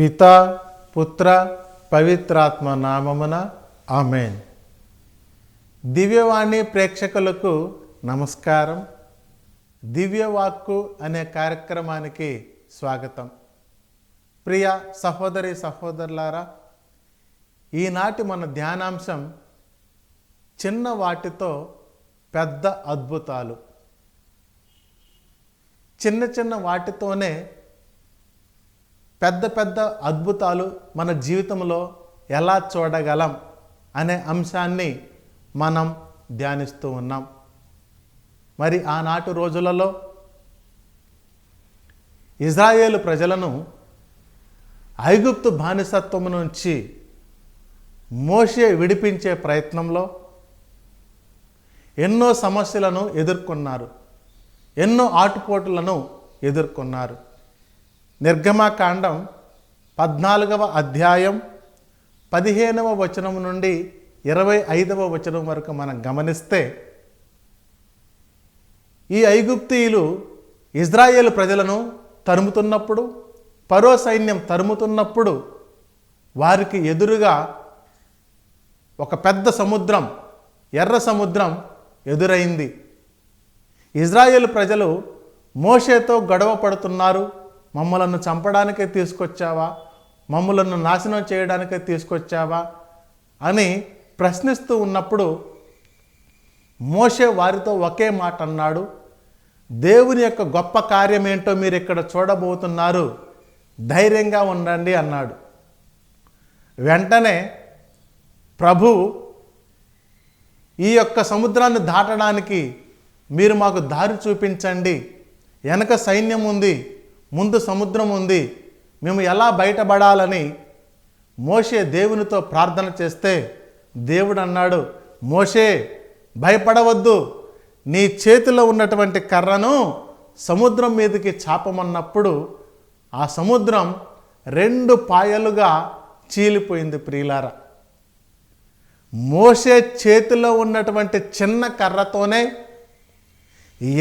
పితా పుత్ర పవిత్రాత్మ నామమున ఆమేన్. దివ్యవాణి ప్రేక్షకులకు నమస్కారం. దివ్యవాక్కు అనే కార్యక్రమానికి స్వాగతం. ప్రియ సహోదరి సహోదరులారా, ఈనాటి మన ధ్యానాంశం చిన్న వాటితో పెద్ద అద్భుతాలు. చిన్న చిన్న వాటితోనే పెద్ద పెద్ద అద్భుతాలు మన జీవితంలో ఎలా చూడగలం అనే అంశాన్ని మనం ధ్యానిస్తూ ఉన్నాం. మరి ఆనాటి రోజులలో ఇజ్రాయేలు ప్రజలను ఐగుప్తు బానిసత్వం నుంచి మోషే విడిపించే ప్రయత్నంలో ఎన్నో సమస్యలను ఎదుర్కొన్నారు, ఎన్నో ఆటుపోటులను ఎదుర్కొన్నారు. నిర్గమకాండం 14వ అధ్యాయం 15వ వచనం నుండి 25వ వచనం వరకు మనం గమనిస్తే, ఈ ఐగుప్తీయులు ఇజ్రాయేలు ప్రజలను తరుముతున్నప్పుడు, ఫరో సైన్యం తరుముతున్నప్పుడు వారికి ఎదురుగా ఒక పెద్ద సముద్రం, ఎర్ర సముద్రం ఎదురైంది. ఇజ్రాయేలు ప్రజలు మోషేతో గొడవ పడుతున్నారు. మమ్మలను చంపడానికే తీసుకొచ్చావా, మమ్మలను నాశనం చేయడానికే తీసుకొచ్చావా అని ప్రశ్నిస్తూ ఉన్నప్పుడు మోషే వారితో ఒకే మాట అన్నాడు. దేవుని యొక్క గొప్ప కార్యం ఏంటో మీరు ఇక్కడ చూడబోతున్నారు, ధైర్యంగా ఉండండి అన్నాడు. వెంటనే ప్రభు ఈ యొక్క సముద్రాన్ని దాటడానికి మీరు మాకు దారి చూపించండి, వెనక సైన్యం ఉంది, ముందు సముద్రం ఉంది, మేము ఎలా బయటపడాలని మోషే దేవునితో ప్రార్థన చేస్తే దేవుడు అన్నాడు, మోషే భయపడవద్దు, నీ చేతిలో ఉన్నటువంటి కర్రను సముద్రం మీదకి చాపమన్నప్పుడు ఆ సముద్రం 2 పాయలుగా చీలిపోయింది. ప్రియులారా, మోషే చేతిలో ఉన్నటువంటి చిన్న కర్రతోనే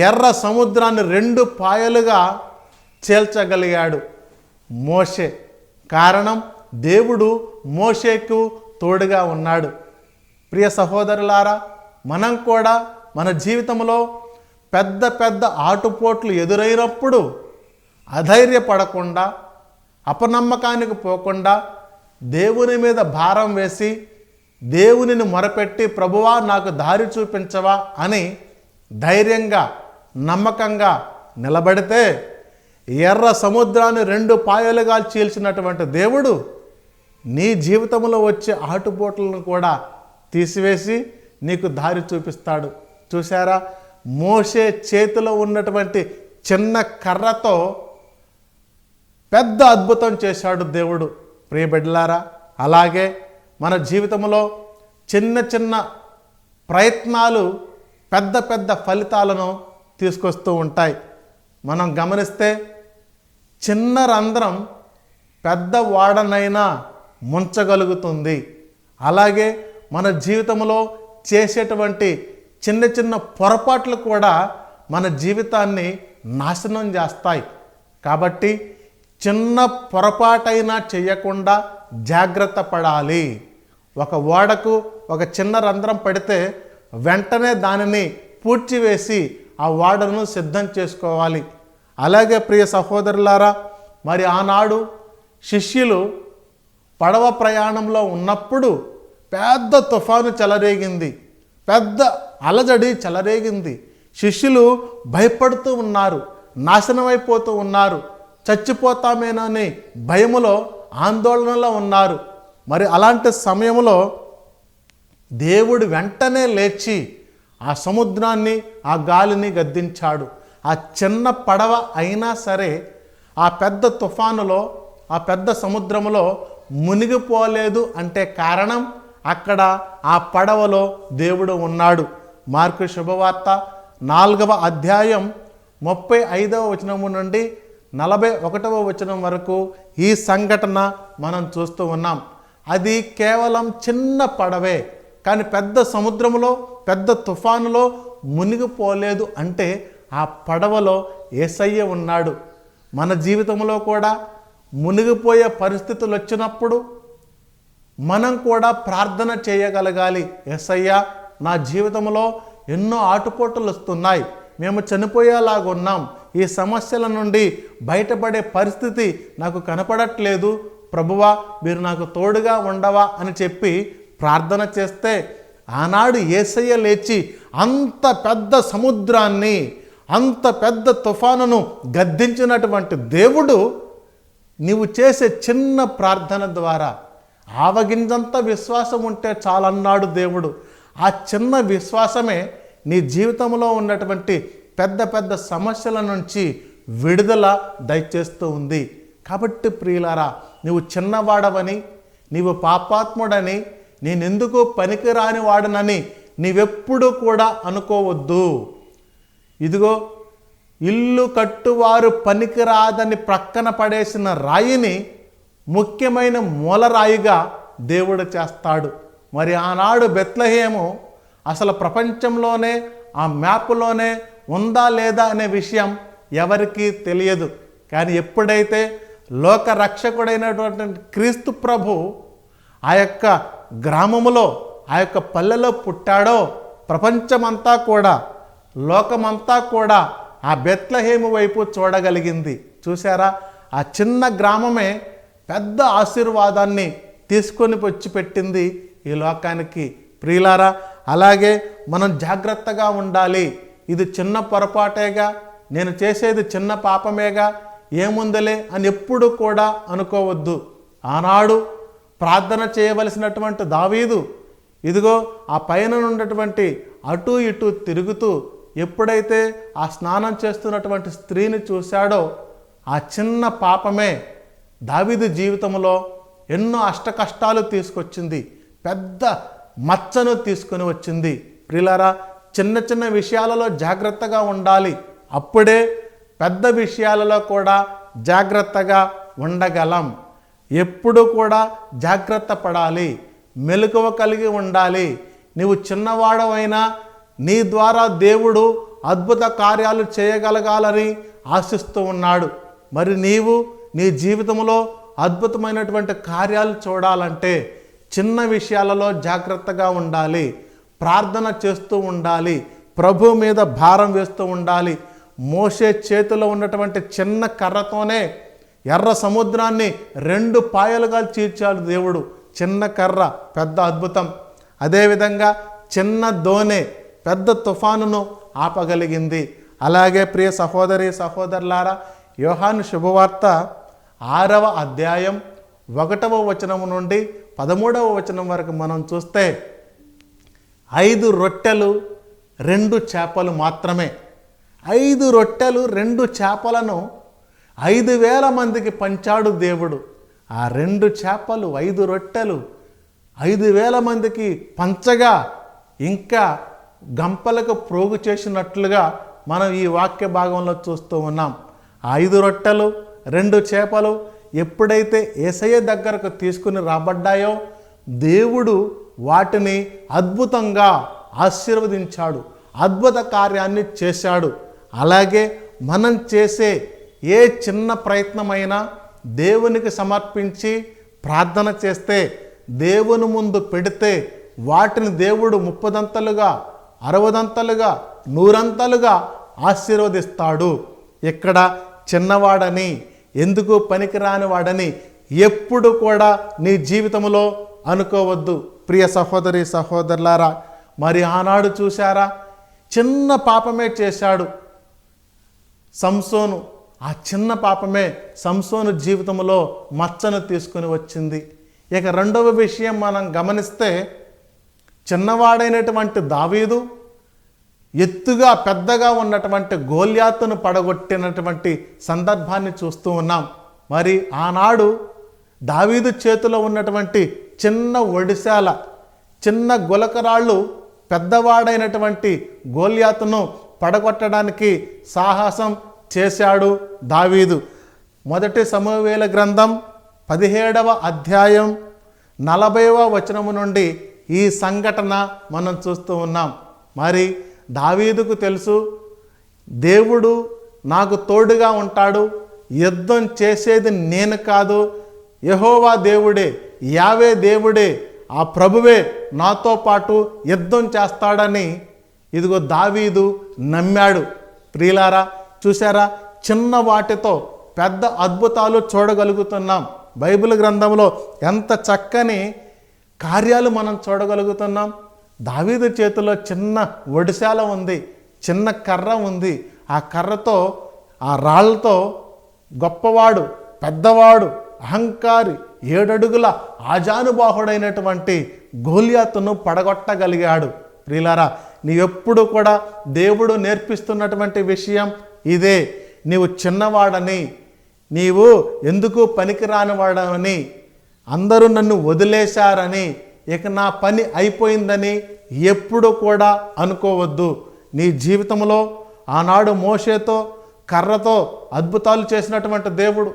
ఎర్ర సముద్రాన్ని 2 పాయలుగా చేల్చగలిగాడు మోషే. కారణం, దేవుడు మోషేకు తోడుగా ఉన్నాడు. ప్రియ సహోదరులారా, మనం కూడా మన జీవితంలో పెద్ద పెద్ద ఆటుపోట్లు ఎదురైనప్పుడు అధైర్యపడకుండా, అపనమ్మకానికి పోకుండా దేవుని మీద భారం వేసి దేవునిని మొరపెట్టి, ప్రభువా నాకు దారి చూపించవా అని ధైర్యంగా నమ్మకంగా నిలబడితే ఎర్ర సముద్రాన్ని 2 పాయలుగా చీల్చినటువంటి దేవుడు నీ జీవితంలో వచ్చే ఆటుపోట్లను కూడా తీసివేసి నీకు దారి చూపిస్తాడు. చూసారా, మోషే చేతిలో ఉన్నటువంటి చిన్న కర్రతో పెద్ద అద్భుతం చేశాడు దేవుడు. ప్రియబిడ్డలారా, అలాగే మన జీవితంలో చిన్న చిన్న ప్రయత్నాలు పెద్ద పెద్ద ఫలితాలను తీసుకొస్తూ ఉంటాయి. మనం గమనిస్తే చిన్న రంధ్రం పెద్ద వాడనైనా ముంచగలుగుతుంది. అలాగే మన జీవితంలో చేసేటువంటి చిన్న చిన్న పొరపాట్లు కూడా మన జీవితాన్ని నాశనం చేస్తాయి. కాబట్టి చిన్న పొరపాటైనా చేయకుండా జాగ్రత్త పడాలి. ఒక ఓడకు ఒక చిన్న రంధ్రం పడితే వెంటనే దానిని పూడ్చివేసి ఆ ఓడను సిద్ధం చేసుకోవాలి. అలాగే ప్రియ సహోదరులారా, మరి ఆనాడు శిష్యులు పడవ ప్రయాణంలో ఉన్నప్పుడు పెద్ద తుఫాను చెలరేగింది, పెద్ద అలజడి చెలరేగింది. శిష్యులు భయపడుతూ ఉన్నారు, నాశనమైపోతూ ఉన్నారు, చచ్చిపోతామేనని భయములో ఆందోళనలో ఉన్నారు. మరి అలాంటి సమయంలో దేవుడు వెంటనే లేచి ఆ సముద్రాన్ని, ఆ గాలిని గద్దించాడు. ఆ చిన్న పడవ అయినా సరే ఆ పెద్ద తుఫానులో, ఆ పెద్ద సముద్రంలో మునిగిపోలేదు అంటే కారణం, అక్కడ ఆ పడవలో దేవుడు ఉన్నాడు. మార్కు శుభవార్త 4వ అధ్యాయం 35వ వచనం నుండి 41వ వచనం వరకు ఈ సంఘటన మనం చూస్తూ ఉన్నాం. అది కేవలం చిన్న పడవే, కానీ పెద్ద సముద్రంలో, పెద్ద తుఫానులో మునిగిపోలేదు అంటే ఆ పడవలో యేసయ్య ఉన్నాడు. మన జీవితంలో కూడా మునిగిపోయే పరిస్థితులు వచ్చినప్పుడు మనం కూడా ప్రార్థన చేయగలగాలి. యేసయ్యా, నా జీవితంలో ఎన్నో ఆటుపోటులు వస్తున్నాయి, మేము చనిపోయేలాగున్నాం, ఈ సమస్యల నుండి బయటపడే పరిస్థితి నాకు కనపడట్లేదు, ప్రభువా మీరు నాకు తోడుగా ఉండవా అని చెప్పి ప్రార్థన చేస్తే ఆనాడు యేసయ్య లేచి అంత పెద్ద సముద్రాన్ని, అంత పెద్ద తుఫానును గద్దించినటువంటి దేవుడు నీవు చేసే చిన్న ప్రార్థన ద్వారా ఆవగింజంత విశ్వాసం ఉంటే చాలన్నాడు దేవుడు. ఆ చిన్న విశ్వాసమే నీ జీవితంలో ఉన్నటువంటి పెద్ద పెద్ద సమస్యల నుంచి విడుదల దయచేస్తూ ఉంది. కాబట్టి ప్రియులారా, నీవు చిన్నవాడవని, నీవు పాపాత్ముడని, నేనెందుకు పనికిరాని వాడనని నీవెప్పుడు కూడా అనుకోవద్దు. ఇదిగో, ఇల్లు కట్టువారు పనికిరాదని ప్రక్కన పడేసిన రాయిని ముఖ్యమైన మూలరాయిగా దేవుడు చేస్తాడు. మరి ఆనాడు బెత్లెహేము అసలు ప్రపంచంలోనే ఆ మ్యాప్లోనే ఉందా లేదా అనే విషయం ఎవరికీ తెలియదు. కానీ ఎప్పుడైతే లోక రక్షకుడైనటువంటి క్రీస్తు ప్రభు ఆ యొక్క గ్రామములో, ఆ యొక్క పల్లెలో పుట్టాడో ప్రపంచమంతా కూడా, లోకమంతా కూడా ఆ బెత్లెహేము వైపు చూడగలిగింది. చూసారా, ఆ చిన్న గ్రామమే పెద్ద ఆశీర్వాదాన్ని తీసుకొని వచ్చి పెట్టింది ఈ లోకానికి. ప్రియులారా, అలాగే మనం జాగ్రత్తగా ఉండాలి. ఇది చిన్న పొరపాటేగా, నేను చేసేది చిన్న పాపమేగా, ఏముందలే అని ఎప్పుడు కూడా అనుకోవద్దు. ఆనాడు ప్రార్థన చేయవలసినటువంటి దావీదు ఇదిగో ఆ పైన ఉన్నటువంటి అటు ఇటు తిరుగుతూ ఎప్పుడైతే ఆ స్నానం చేస్తున్నటువంటి స్త్రీని చూశాడో ఆ చిన్న పాపమే దావీదు జీవితంలో ఎన్నో అష్టకష్టాలు తీసుకొచ్చింది, పెద్ద మచ్చను తీసుకొని వచ్చింది. ప్రియులారా, చిన్న చిన్న విషయాలలో జాగ్రత్తగా ఉండాలి, అప్పుడే పెద్ద విషయాలలో కూడా జాగ్రత్తగా ఉండగలం. ఎప్పుడు కూడా జాగ్రత్త పడాలి, మెలకువ కలిగి ఉండాలి. నీవు చిన్నవాడవైనా నీ ద్వారా దేవుడు అద్భుత కార్యాలు చేయగలగాలని ఆశిస్తూ ఉన్నాడు. మరి నీవు నీ జీవితంలో అద్భుతమైనటువంటి కార్యాలు చూడాలంటే చిన్న విషయాలలో జాగ్రత్తగా ఉండాలి, ప్రార్థన చేస్తూ ఉండాలి, ప్రభు మీద భారం వేస్తూ ఉండాలి. మోషే చేతిలో ఉన్నటువంటి చిన్న కర్రతోనే ఎర్ర సముద్రాన్ని 2 పాయలుగా చీల్చాడు దేవుడు. చిన్న కర్ర పెద్ద అద్భుతం. అదేవిధంగా చిన్న దోణె పెద్ద తుఫానును ఆపగలిగింది. అలాగే ప్రియ సహోదరి సహోదరులారా, యోహాను శుభవార్త 6వ అధ్యాయం 1వ వచనం నుండి 13వ వచనం వరకు మనం చూస్తే 5 రొట్టెలు 2 చేపలు మాత్రమే. 5 రొట్టెలు 2 చేపలను 5,000 మందికి పంచాడు దేవుడు. ఆ 2 చేపలు 5 రొట్టెలు 5,000 మందికి పంచగా ఇంకా గంపలకు ప్రోగు చేసినట్లుగా మనం ఈ వాక్య భాగంలో చూస్తూ ఉన్నాం. 5 రొట్టెలు 2 చేపలు ఎప్పుడైతే యేసయ్య దగ్గరకు తీసుకుని రాబడ్డాయో దేవుడు వాటిని అద్భుతంగా ఆశీర్వదించాడు, అద్భుత కార్యాన్ని చేశాడు. అలాగే మనం చేసే ఏ చిన్న ప్రయత్నమైనా దేవునికి సమర్పించి ప్రార్థన చేస్తే, దేవుని ముందు పెడితే వాటిని దేవుడు 30దంతలుగా 60దంతలుగా 100అంతలుగా ఆశీర్వదిస్తాడు. ఇక్కడ చిన్నవాడని, ఎందుకు పనికిరాని వాడని ఎప్పుడు కూడా నీ జీవితంలో అనుకోవద్దు. ప్రియ సహోదరి సహోదరులారా, మరి ఆనాడు చూశారా, చిన్న పాపమే చేశాడు సంసోను. ఆ చిన్న పాపమే సంసోను జీవితంలో మచ్చను తీసుకుని వచ్చింది. ఇక రెండవ విషయం మనం గమనిస్తే, చిన్నవాడైనటువంటి దావీదు ఎత్తుగా పెద్దగా ఉన్నటువంటి గోల్యాతును పడగొట్టినటువంటి సందర్భాన్ని చూస్తూ ఉన్నాం. మరి ఆనాడు దావీదు చేతిలో ఉన్నటువంటి చిన్న ఒడిశాల, చిన్న గులకరాళ్ళు పెద్దవాడైనటువంటి గోల్యాతును పడగొట్టడానికి సాహసం చేశాడు దావీదు. 1 సమూయేలు గ్రంథం 17వ అధ్యాయం 40వ వచనము నుండి ఈ సంఘటన మనం చూస్తూ ఉన్నాం. మరి దావీదుకు తెలుసు, దేవుడు నాకు తోడుగా ఉంటాడు, యుద్ధం చేసేది నేను కాదు, యెహోవా దేవుడే, యావే దేవుడే, ఆ ప్రభువే నాతో పాటు యుద్ధం చేస్తాడని ఇదిగో దావీదు నమ్మాడు. ప్రియులారా, చూసారా, చిన్న వాటితో పెద్ద అద్భుతాలు చూడగలుగుతున్నాం. బైబిల్ గ్రంథంలో ఎంత చక్కని కార్యాలు మనం చూడగలుగుతున్నాం. దావీదు చేతిలో చిన్న ఒడిశాల ఉంది, చిన్న కర్ర ఉంది. ఆ కర్రతో, ఆ రాళ్లతో గొప్పవాడు, పెద్దవాడు, అహంకారి, 7 అడుగుల ఆజానుబాహుడైనటువంటి గోలియాతును పడగొట్టగలిగాడు. ప్రియులారా, నీవెప్పుడు కూడా దేవుడు నేర్పిస్తున్నటువంటి విషయం ఇదే. నీవు చిన్నవాడని, నీవు ఎందుకు పనికిరానివాడని, అందరూ నన్ను వదిలేశారని, ఇక నా పని అయిపోయిందని ఎప్పుడు కూడా అనుకోవద్దు. నీ జీవితంలో ఆనాడు మోషేతో కర్రతో అద్భుతాలు చేసినటువంటి దేవుడు,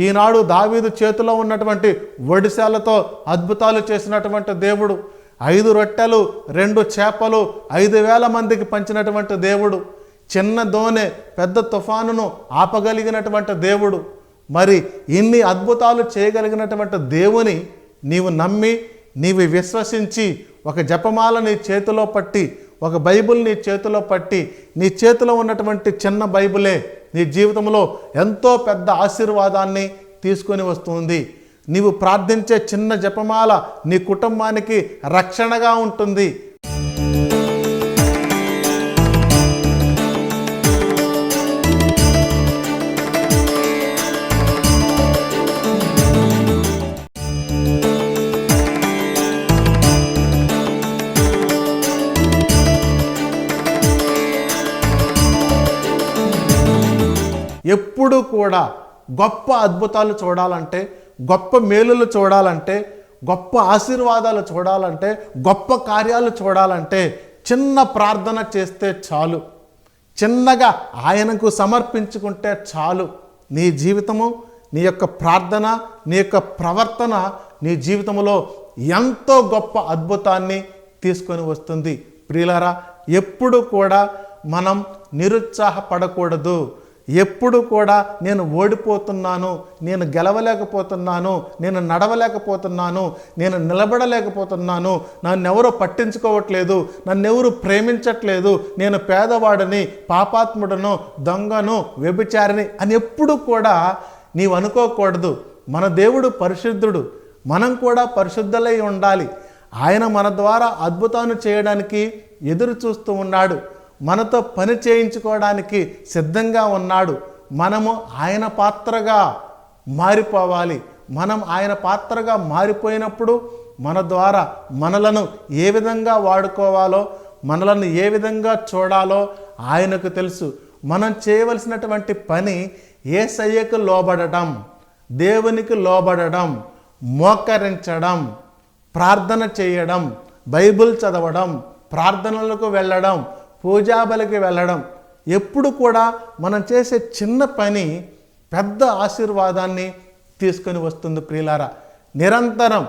ఈనాడు దావీదు చేతిలో ఉన్నటువంటి ఒడిశాలతో అద్భుతాలు చేసినటువంటి దేవుడు, 5 రొట్టెలు 2 చేపలు 5,000 మందికి పంచినటువంటి దేవుడు, చిన్న దోనె పెద్ద తుఫానును ఆపగలిగినటువంటి దేవుడు, మరి ఇన్ని అద్భుతాలు చేయగలిగినటువంటి దేవుని నీవు నమ్మి, నీవు విశ్వసించి, ఒక జపమాల నీ చేతిలో పట్టి, ఒక బైబిల్ నీ చేతిలో పట్టి, నీ చేతిలో ఉన్నటువంటి చిన్న బైబిలే నీ జీవితంలో ఎంతో పెద్ద ఆశీర్వాదాన్ని తీసుకొని వస్తుంది. నీవు ప్రార్థించే చిన్న జపమాల నీ కుటుంబానికి రక్షణగా ఉంటుంది. ఎప్పుడు కూడా గొప్ప అద్భుతాలు చూడాలంటే, గొప్ప మేలులు చూడాలంటే, గొప్ప ఆశీర్వాదాలు చూడాలంటే, గొప్ప కార్యాలు చూడాలంటే చిన్న ప్రార్థన చేస్తే చాలు, చిన్నగా ఆయనకు సమర్పించుకుంటే చాలు. నీ జీవితము, నీ యొక్క ప్రార్థన, నీ యొక్క ప్రవర్తన నీ జీవితంలో ఎంతో గొప్ప అద్భుతాన్ని తీసుకొని వస్తుంది. ప్రియులారా, ఎప్పుడు కూడా మనం నిరుత్సాహపడకూడదు. ఎప్పుడు కూడా నేను ఓడిపోతున్నాను, నేను గెలవలేకపోతున్నాను, నేను నడవలేకపోతున్నాను, నేను నిలబడలేకపోతున్నాను, నన్నెవరూ పట్టించుకోవట్లేదు, నన్నెవరు ప్రేమించట్లేదు, నేను పేదవాడిని, పాపాత్ముడను, దొంగను, వ్యభిచారిని అని ఎప్పుడు కూడా నీవు అనుకోకూడదు. మన దేవుడు పరిశుద్ధుడు, మనం కూడా పరిశుద్ధులై ఉండాలి. ఆయన మన ద్వారా అద్భుతాన్ని చేయడానికి ఎదురు చూస్తూ ఉన్నాడు, మనతో పని చేయించుకోవడానికి సిద్ధంగా ఉన్నాడు. మనము ఆయన పాత్రగా మారిపోవాలి. మనం ఆయన పాత్రగా మారిపోయినప్పుడు మన ద్వారా మనలను ఏ విధంగా వాడుకోవాలో, మనలను ఏ విధంగా చూడాలో ఆయనకు తెలుసు. మనం చేయవలసినటువంటి పని యేసయ్యకు లోబడడం, దేవునికి లోబడడం, మోకరించడం, ప్రార్థన చేయడం, బైబిల్ చదవడం, ప్రార్థనలకు వెళ్ళడం, పూజాబలికి వెళ్ళడం. ఎప్పుడు కూడా మనం చేసే చిన్న పని పెద్ద ఆశీర్వాదాన్ని తీసుకొని వస్తుంది. ప్రియులారా, నిరంతరం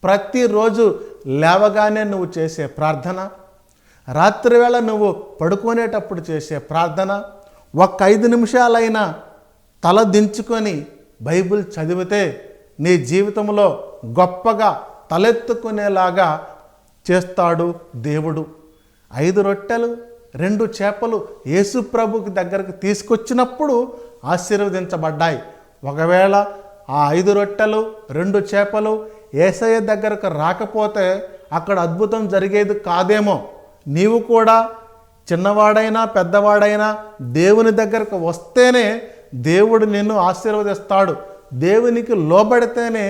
ప్రతిరోజు లేవగానే నువ్వు చేసే ప్రార్థన, రాత్రివేళ నువ్వు పడుకునేటప్పుడు చేసే ప్రార్థన, ఒక్క 5 నిమిషాలైనా తల దించుకొని బైబిల్ చదివితే నీ జీవితంలో గొప్పగా తలెత్తుకునేలాగా చేస్తాడు దేవుడు. 5 రొట్టెలు 2 చేపలు యేసు ప్రభుకి దగ్గరకు తీసుకొచ్చినప్పుడు ఆశీర్వదించబడ్డాయి. ఒకవేళ ఆ 5 రొట్టెలు 2 చేపలు యేసయ్య దగ్గరకు రాకపోతే అక్కడ అద్భుతం జరిగేది కాదేమో. నీవు కూడా చిన్నవాడైనా పెద్దవాడైనా దేవుని దగ్గరకు వస్తేనే దేవుడు నిన్ను ఆశీర్వదిస్తాడు. దేవునికి లోబడితేనే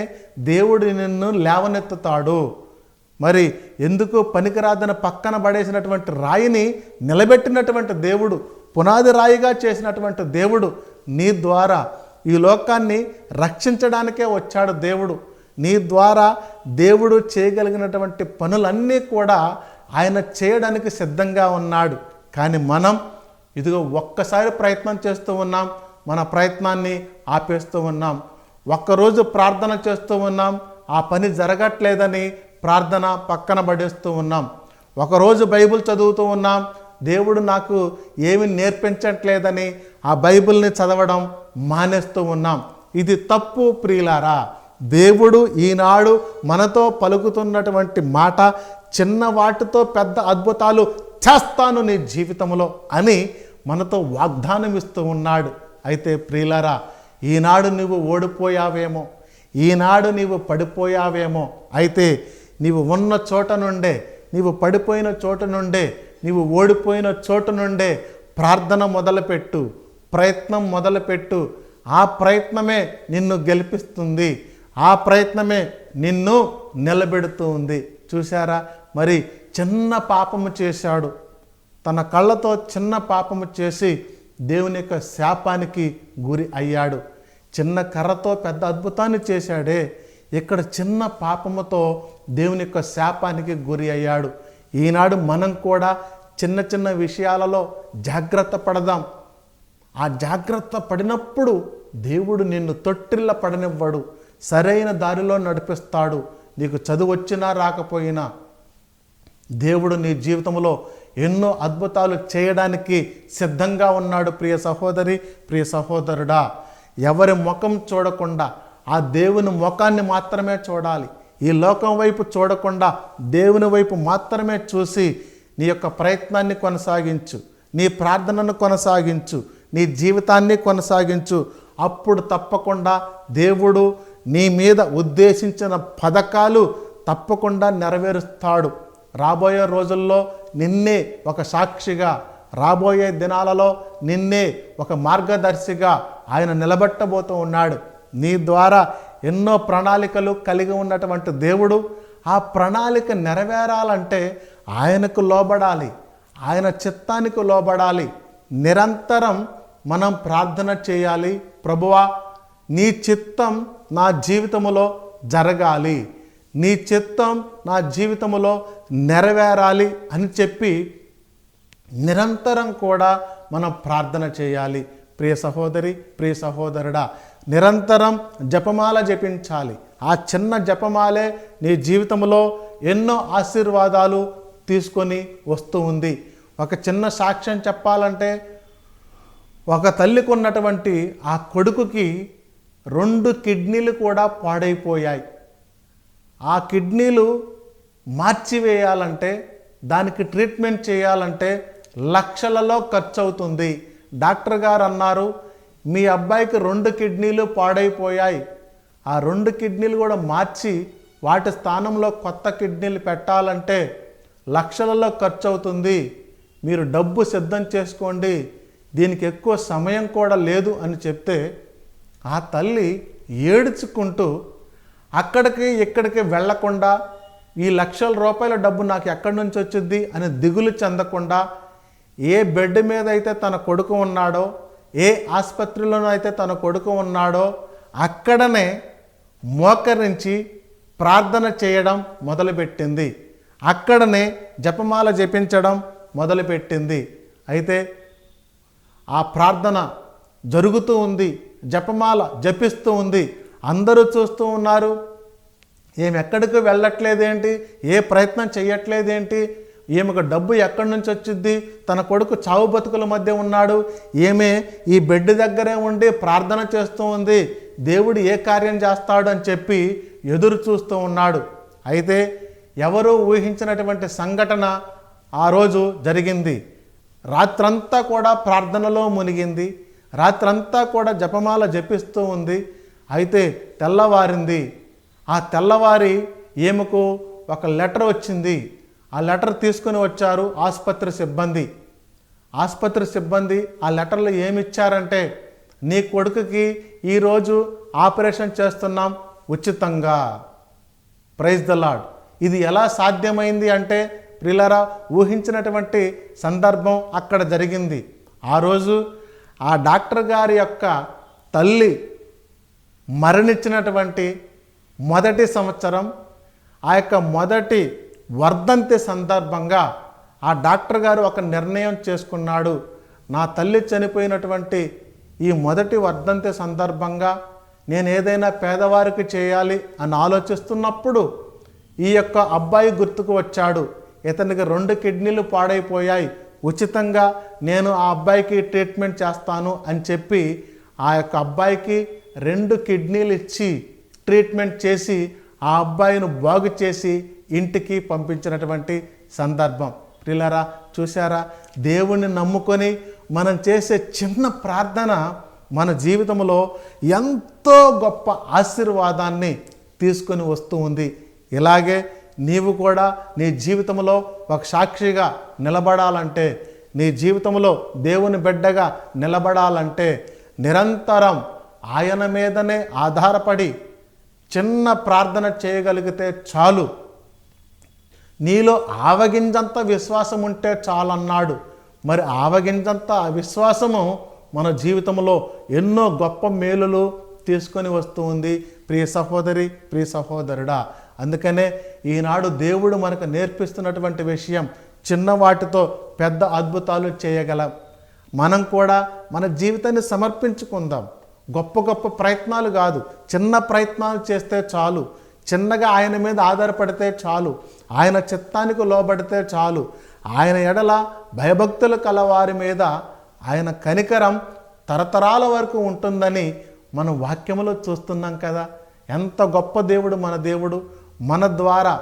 దేవుడు నిన్ను లేవనెత్తుతాడు. మరి ఎందుకు పనికిరాదని పక్కన పడేసినటువంటి రాయిని నిలబెట్టినటువంటి దేవుడు, పునాది రాయిగా చేసినటువంటి దేవుడు నీ ద్వారా ఈ లోకాన్ని రక్షించడానికే వచ్చాడు దేవుడు. నీ ద్వారా దేవుడు చేయగలిగినటువంటి పనులన్నీ కూడా ఆయన చేయడానికి సిద్ధంగా ఉన్నాడు. కానీ మనం ఇదిగో ఒక్కసారి ప్రయత్నం చేస్తూ ఉన్నాం, మన ప్రయత్నాన్ని ఆపేస్తూ ఉన్నాం. ఒక్కరోజు ప్రార్థన చేస్తూ ఉన్నాం, ఆ పని జరగట్లేదని ప్రార్థన పక్కన పడేస్తూ ఉన్నాం. ఒకరోజు బైబిల్ చదువుతూ ఉన్నాం, దేవుడు నాకు ఏమి నేర్పించట్లేదని ఆ బైబిల్ని చదవడం మానేస్తూ ఉన్నాం. ఇది తప్పు ప్రియులారా. దేవుడు ఈనాడు మనతో పలుకుతున్నటువంటి మాట, చిన్న వాటితో పెద్ద అద్భుతాలు చేస్తాను నీ జీవితంలో అని మనతో వాగ్దానం ఇస్తూ ఉన్నాడు. అయితే ప్రియులారా, ఈనాడు నువ్వు ఓడిపోయావేమో, ఈనాడు నీవు పడిపోయావేమో. అయితే నీవు ఉన్న చోట నుండే, నీవు పడిపోయిన చోట నుండే, నీవు ఓడిపోయిన చోటు నుండే ప్రార్థన మొదలుపెట్టు, ప్రయత్నం మొదలుపెట్టు. ఆ ప్రయత్నమే నిన్ను గెలిపిస్తుంది, ఆ ప్రయత్నమే నిన్ను నిలబెడుతూ ఉంది. చూసారా, మరి చిన్న పాపము చేశాడు, తన కళ్ళతో చిన్న పాపము చేసి దేవుని యొక్క శాపానికి గురి అయ్యాడు. చిన్న కర్రతో పెద్ద అద్భుతాన్ని చేశాడే, ఇక్కడ చిన్న పాపముతో దేవుని యొక్క శాపానికి గురి అయ్యాడు. ఈనాడు మనం కూడా చిన్న చిన్న విషయాలలో జాగ్రత్త పడదాం. ఆ జాగ్రత్త పడినప్పుడు దేవుడు నిన్ను తొట్టిల్ల పడనివ్వడు, సరైన దారిలో నడిపిస్తాడు. నీకు చదువు వచ్చినా రాకపోయినా దేవుడు నీ జీవితంలో ఎన్నో అద్భుతాలు చేయడానికి సిద్ధంగా ఉన్నాడు. ప్రియ సహోదరి, ప్రియ సహోదరుడా, ఎవరి ముఖం చూడకుండా ఆ దేవుని ముఖాన్ని మాత్రమే చూడాలి. ఈ లోకం వైపు చూడకుండా దేవుని వైపు మాత్రమే చూసి నీ యొక్క ప్రయత్నాన్ని కొనసాగించు, నీ ప్రార్థనను కొనసాగించు, నీ జీవితాన్ని కొనసాగించు. అప్పుడు తప్పకుండా దేవుడు నీ మీద ఉద్దేశించిన పథకాలు తప్పకుండా నెరవేరుస్తాడు. రాబోయే రోజుల్లో నిన్నే ఒక సాక్షిగా, రాబోయే దినాలలో నిన్నే ఒక మార్గదర్శిగా ఆయన నిలబెట్టబోతూ ఉన్నాడు. నీ ద్వారా ఎన్నో ప్రణాళికలు కలిగి ఉన్నటువంటి దేవుడు ఆ ప్రణాళిక నెరవేరాలంటే ఆయనకు లోబడాలి, ఆయన చిత్తానికి లోబడాలి. నిరంతరం మనం ప్రార్థన చేయాలి. ప్రభువా, నీ చిత్తం నా జీవితంలో జరగాలి, నీ చిత్తం నా జీవితంలో నెరవేరాలి అని చెప్పి నిరంతరం కూడా మనం ప్రార్థన చేయాలి. ప్రియ సహోదరి, ప్రియ సహోదరుడా, నిరంతరం జపమాల జపించాలి. ఆ చిన్న జపమాలే నీ జీవితంలో ఎన్నో ఆశీర్వాదాలు తీసుకొని వస్తూ ఉంది. ఒక చిన్న సాక్ష్యం చెప్పాలంటే, ఒక తల్లికి ఉన్నటువంటి ఆ కొడుకుకి 2 కిడ్నీలు కూడా పాడైపోయాయి. ఆ కిడ్నీలు మార్చివేయాలంటే, దానికి ట్రీట్మెంట్ చేయాలంటే లక్షలలో ఖర్చు అవుతుంది. డాక్టర్ గారు అన్నారు, మీ అబ్బాయికి 2 కిడ్నీలు పాడైపోయాయి, ఆ 2 కిడ్నీలు కూడా మార్చి వాటి స్థానంలో కొత్త కిడ్నీలు పెట్టాలంటే లక్షలలో ఖర్చు అవుతుంది, మీరు డబ్బు సిద్ధం చేసుకోండి, దీనికి ఎక్కువ సమయం కూడా లేదు అని చెప్తే ఆ తల్లి ఏడ్చుకుంటూ అక్కడికి ఇక్కడికి వెళ్లకుండా, ఈ లక్షల రూపాయల డబ్బు నాకు ఎక్కడి నుంచి వచ్చింది అని దిగులు చెందకుండా, ఏ బెడ్ మీద అయితే తన కొడుకు ఉన్నాడో, ఏ ఆసుపత్రిలోనో అయితే తన కొడుకు ఉన్నాడో అక్కడనే మోకరించి ప్రార్థన చేయడం మొదలుపెట్టింది. అక్కడనే జపమాల జపించడం మొదలుపెట్టింది. అయితే ఆ ప్రార్థన జరుగుతూ ఉంది, జపమాల జపిస్తూ ఉంది. అందరూ చూస్తూ ఉన్నారు, ఏమి ఎక్కడికి వెళ్ళట్లేదేంటి, ఏ ప్రయత్నం చేయట్లేదేంటి, ఈమెకు డబ్బు ఎక్కడి నుంచి వచ్చింది, తన కొడుకు చావు బతుకుల మధ్య ఉన్నాడు, ఏమే ఈ బెడ్ దగ్గరే ఉండి ప్రార్థన చేస్తూ ఉంది, దేవుడు ఏ కార్యం చేస్తాడు అని చెప్పి ఎదురు చూస్తూ ఉన్నాడు. అయితే ఎవరూ ఊహించినటువంటి సంఘటన ఆ రోజు జరిగింది. రాత్రంతా కూడా ప్రార్థనలో మునిగింది, రాత్రంతా కూడా జపమాల జపిస్తూ ఉంది. అయితే తెల్లవారింది. ఆ తెల్లవారి ఈమెకు ఒక లెటర్ వచ్చింది. ఆ లెటర్ తీసుకుని వచ్చారు ఆసుపత్రి సిబ్బంది. ఆసుపత్రి సిబ్బంది ఆ లెటర్లో ఏమిచ్చారంటే, నీ కొడుకుకి ఈరోజు ఆపరేషన్ చేస్తున్నాం ఉచితంగా. Praise the lord. ఇది ఎలా సాధ్యమైంది అంటే ప్రియులారా, ఊహించినటువంటి సందర్భం అక్కడ జరిగింది. ఆ రోజు ఆ డాక్టర్ గారి యొక్క తల్లి మరణించినటువంటి మొదటి సంవత్సరం, ఆ యొక్క మొదటి వర్ధంతి సందర్భంగా ఆ డాక్టర్ గారు ఒక నిర్ణయం చేసుకున్నాడు. నా తల్లి చనిపోయినటువంటి ఈ మొదటి వర్ధంతి సందర్భంగా నేను ఏదైనా పేదవారికి చేయాలి అని ఆలోచిస్తున్నప్పుడు ఈ యొక్క అబ్బాయి గుర్తుకు వచ్చాడు. ఇతనికి 2 కిడ్నీలు పాడైపోయాయి, ఉచితంగా నేను ఆ అబ్బాయికి ట్రీట్మెంట్ చేస్తాను అని చెప్పి ఆ యొక్క అబ్బాయికి 2 కిడ్నీలు ఇచ్చి ట్రీట్మెంట్ చేసి ఆ అబ్బాయిని బాగు చేసి ఇంటికి పంపించినటువంటి సందర్భం. ప్రియులారా, చూసారా? దేవుణ్ణి నమ్ముకొని మనం చేసే చిన్న ప్రార్థన మన జీవితంలో ఎంతో గొప్ప ఆశీర్వాదాన్ని తీసుకొని వస్తూ ఉంది. ఇలాగే నీవు కూడా నీ జీవితంలో ఒక సాక్షిగా నిలబడాలంటే, నీ జీవితంలో దేవుని బిడ్డగా నిలబడాలంటే నిరంతరం ఆయన మీదనే ఆధారపడి చిన్న ప్రార్థన చేయగలిగితే చాలు. నీలో ఆవగింజంత విశ్వాసం ఉంటే చాలన్నాడు. మరి ఆవగింజంత విశ్వాసము మన జీవితంలో ఎన్నో గొప్ప మేలులు తీసుకొని వస్తూ ఉంది. ప్రియ సహోదరి, ప్రియ సహోదరుడా, అందుకనే ఈనాడు దేవుడు మనకు నేర్పిస్తున్నటువంటి విషయం, చిన్న వాటితో పెద్ద అద్భుతాలు చేయగలం. మనం కూడా మన జీవితాన్ని సమర్పించుకుందాం. గొప్ప గొప్ప ప్రయత్నాలు కాదు, చిన్న ప్రయత్నాలు చేస్తే చాలు. చిన్నగా ఆయన మీద ఆధారపడితే చాలు, ఆయన చిత్తానికి లోబడితే చాలు. ఆయన ఎడల భయభక్తులు కలవారి మీద ఆయన కనికరం తరతరాల వరకు ఉంటుందని మనం వాక్యములో చూస్తున్నాం కదా. ఎంత గొప్ప దేవుడు మన దేవుడు! మన ద్వారా,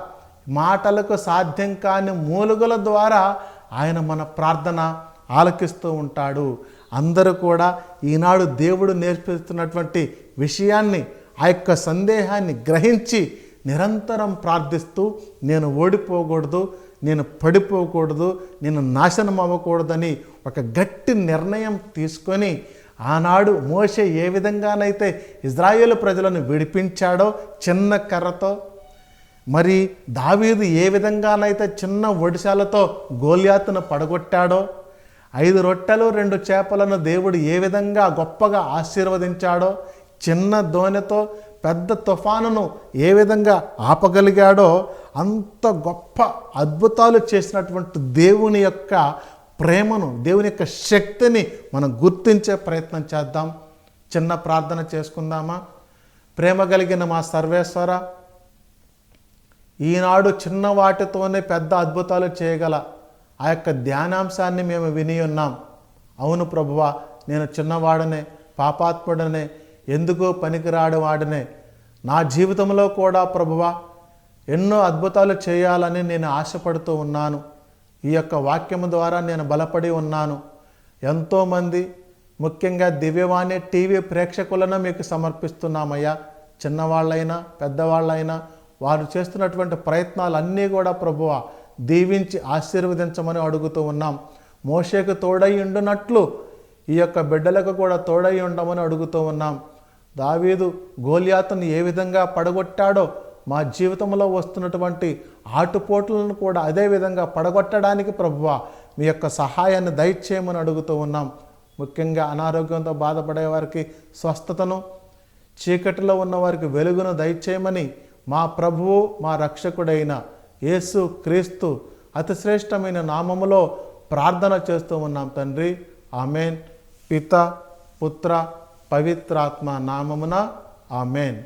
మాటలకు సాధ్యం కాని మూలుగుల ద్వారా ఆయన మన ప్రార్థన ఆలకిస్తూ ఉంటాడు. అందరూ కూడా ఈనాడు దేవుడు నేర్పిస్తున్నటువంటి విషయాన్ని, ఆ యొక్క సందేహాన్ని గ్రహించి నిరంతరం ప్రార్థిస్తూ, నేను ఓడిపోకూడదు, నేను పడిపోకూడదు, నేను నాశనం అవ్వకూడదని ఒక గట్టి నిర్ణయం తీసుకొని, ఆనాడు మోషే ఏ విధంగానైతే ఇజ్రాయేలు ప్రజలను విడిపించాడో చిన్న కర్రతో, మరి దావీదు ఏ విధంగానైతే చిన్న ఒడిశాలతో గోలియాతును పడగొట్టాడో, 5 రొట్టెలు 2 చేపలను దేవుడు ఏ విధంగా గొప్పగా ఆశీర్వదించాడో, చిన్న దోణితో పెద్ద తుఫానును ఏ విధంగా ఆపగలిగాడో, అంత గొప్ప అద్భుతాలు చేసినటువంటి దేవుని యొక్క ప్రేమను, దేవుని యొక్క శక్తిని మనం గుర్తించే ప్రయత్నం చేద్దాం. చిన్న ప్రార్థన చేసుకుందామా? ప్రేమ కలిగిన మా సర్వేశ్వర, ఈనాడు చిన్న వాటితోనే పెద్ద అద్భుతాలు చేయగల ఆ యొక్క ధ్యానాంశాన్ని మేము విని ఉన్నాం. అవును ప్రభువా, నేను చిన్నవాడనే, పాపాత్ముడనే, ఎందుకో పనికిరాడు వాడనే. నా జీవితంలో కూడా ప్రభువా ఎన్నో అద్భుతాలు చేయాలని నేను ఆశపడుతూ ఉన్నాను. ఈ యొక్క వాక్యము ద్వారా నేను బలపడి ఉన్నాను. ఎంతోమంది, ముఖ్యంగా దివ్యవాణి టీవీ ప్రేక్షకులను మీకు సమర్పిస్తున్నామయ్యా. చిన్నవాళ్ళైనా పెద్దవాళ్ళైనా వారు చేస్తున్నటువంటి ప్రయత్నాలన్నీ కూడా ప్రభువా దీవించి ఆశీర్వదించమని అడుగుతూ ఉన్నాం. మోషేకు తోడై ఉండునట్లు ఈ యొక్క బిడ్డలకు కూడా తోడై ఉండమని అడుగుతూ ఉన్నాం. దావీదు గోలియాతును ఏ విధంగా పడగొట్టాడో, మా జీవితంలో వస్తున్నటువంటి ఆటుపోట్లను కూడా అదే విధంగా పడగొట్టడానికి ప్రభువా మీ యొక్క సహాయాన్ని దయచేయమని అడుగుతూ ఉన్నాం. ముఖ్యంగా అనారోగ్యంతో బాధపడే వారికి స్వస్థతను, చీకటిలో ఉన్న వారికి వెలుగును దయచేయమని మా ప్రభువు, మా రక్షకుడైన యేసు క్రీస్తు అతి శ్రేష్టమైన నామములో ప్రార్థన చేస్తూ ఉన్నాం తండ్రి. ఆమెన్. పిత, పుత్ర, పవిత్రాత్మ నామమున ఆమెన్.